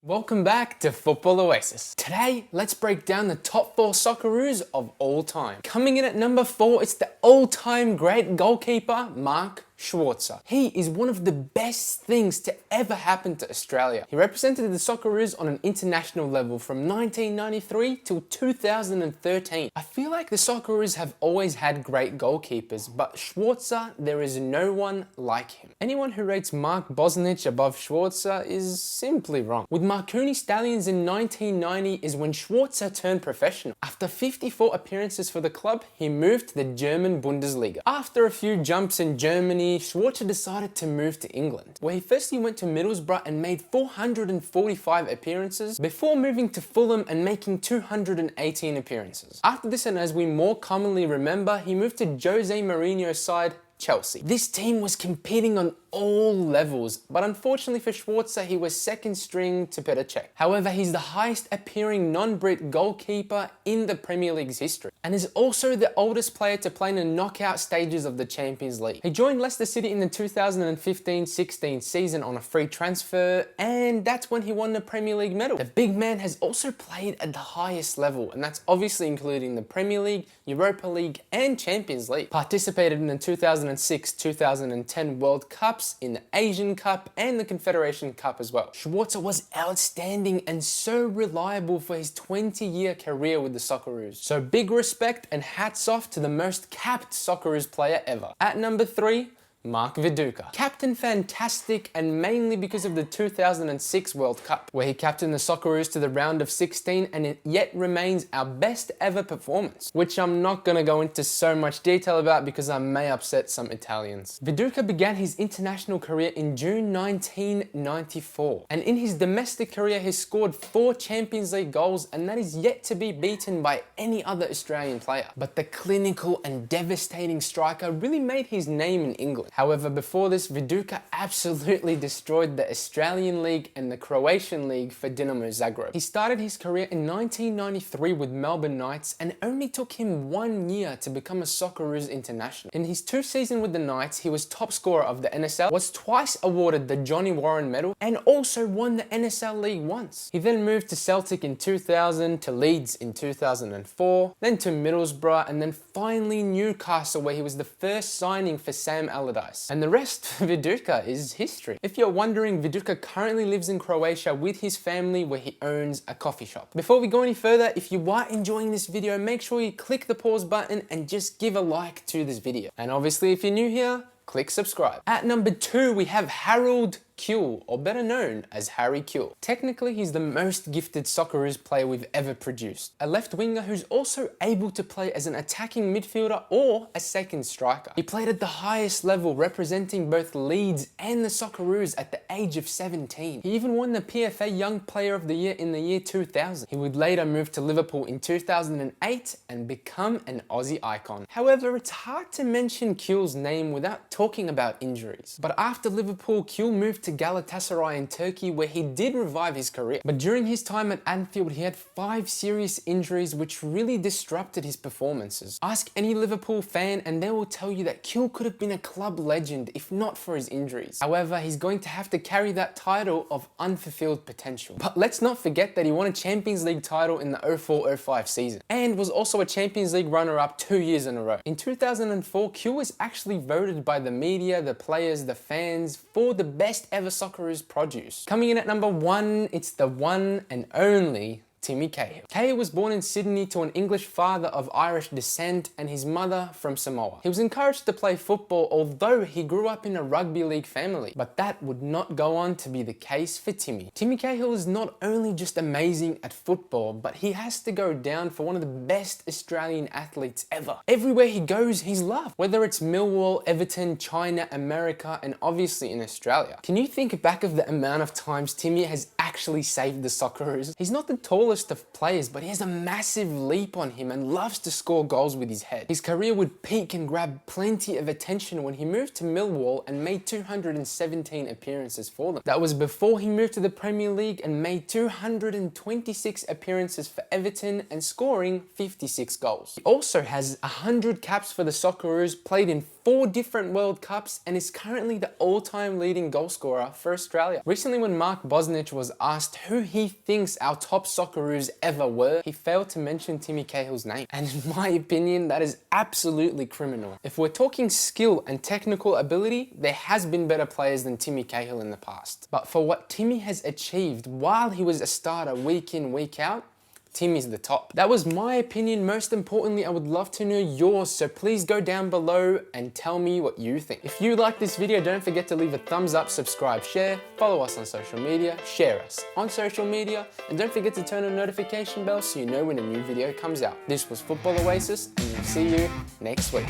Welcome back to Football Oasis. Today, let's break down the top 4 Socceroos of all time. Coming in at number 4, it's the all-time great goalkeeper, Mark Schwarzer. He is one of the best things to ever happen to Australia. He represented the Socceroos on an international level from 1993 till 2013. I feel like the Socceroos have always had great goalkeepers, but Schwarzer, there is no one like him. Anyone who rates Mark Bosnich above Schwarzer is simply wrong. With Marconi Stallions in 1990 is when Schwarzer turned professional. After 54 appearances for the club, he moved to the German Bundesliga. After a few jumps in Germany, Schwarzer decided to move to England, where he firstly went to Middlesbrough and made 445 appearances before moving to Fulham and making 218 appearances. After this, and as we more commonly remember, he moved to Jose Mourinho's side, Chelsea. This team was competing on all levels, but unfortunately for Schwarzer, he was second string to Petr Cech. However, he's the highest appearing non-Brit goalkeeper in the Premier League's history, and is also the oldest player to play in the knockout stages of the Champions League. He joined Leicester City in the 2015-16 season on a free transfer, and that's when he won the Premier League medal. The big man has also played at the highest level, and that's obviously including the Premier League, Europa League, and Champions League. Participated in the 2006-2010 World Cups, in the Asian Cup and the Confederation Cup as well. Schwarzer was outstanding and so reliable for his 20-year career with the Socceroos. So big respect and hats off to the most capped Socceroos player ever. At number 3, Mark Viduka. Captain fantastic, and mainly because of the 2006 World Cup, where he captained the Socceroos to the round of 16, and it yet remains our best ever performance, which I'm not gonna go into so much detail about because I may upset some Italians. Viduka began his international career in June 1994, and in his domestic career he scored 4 Champions League goals, and that is yet to be beaten by any other Australian player. But the clinical and devastating striker really made his name in England. However, before this, Viduka absolutely destroyed the Australian League and the Croatian League for Dinamo Zagreb. He started his career in 1993 with Melbourne Knights, and it only took him 1 year to become a Socceroos international. In his 2 seasons with the Knights, he was top scorer of the NSL, was twice awarded the Johnny Warren Medal, and also won the NSL League once. He then moved to Celtic in 2000, to Leeds in 2004, then to Middlesbrough, and then finally Newcastle, where he was the first signing for Sam Allardyce. And the rest for Viduka is history. If you're wondering, Viduka currently lives in Croatia with his family, where he owns a coffee shop. Before we go any further, if you are enjoying this video, make sure you click the pause button and just give a like to this video. And obviously, if you're new here, click subscribe. At number 2, we have Harold Cahill, or better known as Harry Cahill. Technically, he's the most gifted Socceroos player we've ever produced. A left winger who's also able to play as an attacking midfielder or a second striker. He played at the highest level, representing both Leeds and the Socceroos at the age of 17. He even won the PFA Young Player of the Year in the year 2000. He would later move to Liverpool in 2008 and become an Aussie icon. However, it's hard to mention Cahill's name without talking about injuries. But after Liverpool, Cahill moved to Galatasaray in Turkey, where he did revive his career. But during his time at Anfield, he had 5 serious injuries which really disrupted his performances. Ask any Liverpool fan and they will tell you that Cahill could have been a club legend if not for his injuries. However, he's going to have to carry that title of unfulfilled potential. But let's not forget that he won a Champions League title in the 04-05 season, and was also a Champions League runner-up 2 years in a row. In 2004, Cahill was actually voted by the media, the players, the fans for the best ever Socceroos produce. Coming in at number 1, it's the one and only Timmy Cahill. Cahill was born in Sydney to an English father of Irish descent and his mother from Samoa. He was encouraged to play football, although he grew up in a rugby league family, but that would not go on to be the case for Timmy. Timmy Cahill is not only just amazing at football, but he has to go down for one of the best Australian athletes ever. Everywhere he goes, he's loved, whether it's Millwall, Everton, China, America, and obviously in Australia. Can you think back of the amount of times Timmy has actually saved the Socceroos? He's not the tallest of players, but he has a massive leap on him and loves to score goals with his head. His career would peak and grab plenty of attention when he moved to Millwall and made 217 appearances for them. That was before he moved to the Premier League and made 226 appearances for Everton and scoring 56 goals. He also has 100 caps for the Socceroos, played in 4 different World Cups and is currently the all-time leading goal scorer for Australia. Recently when Mark Bosnich was asked who he thinks our top Socceroos ever were, he failed to mention Timmy Cahill's name. And in my opinion, that is absolutely criminal. If we're talking skill and technical ability, there has been better players than Timmy Cahill in the past. But for what Timmy has achieved while he was a starter week in, week out, Timmy's the top. That was my opinion. Most importantly, I would love to know yours, so please go down below and tell me what you think. If you like this video, don't forget to leave a thumbs up, subscribe, share, follow us on social media, share us on social media, and don't forget to turn on notification bell so you know when a new video comes out. This was Football Oasis, and we'll see you next week.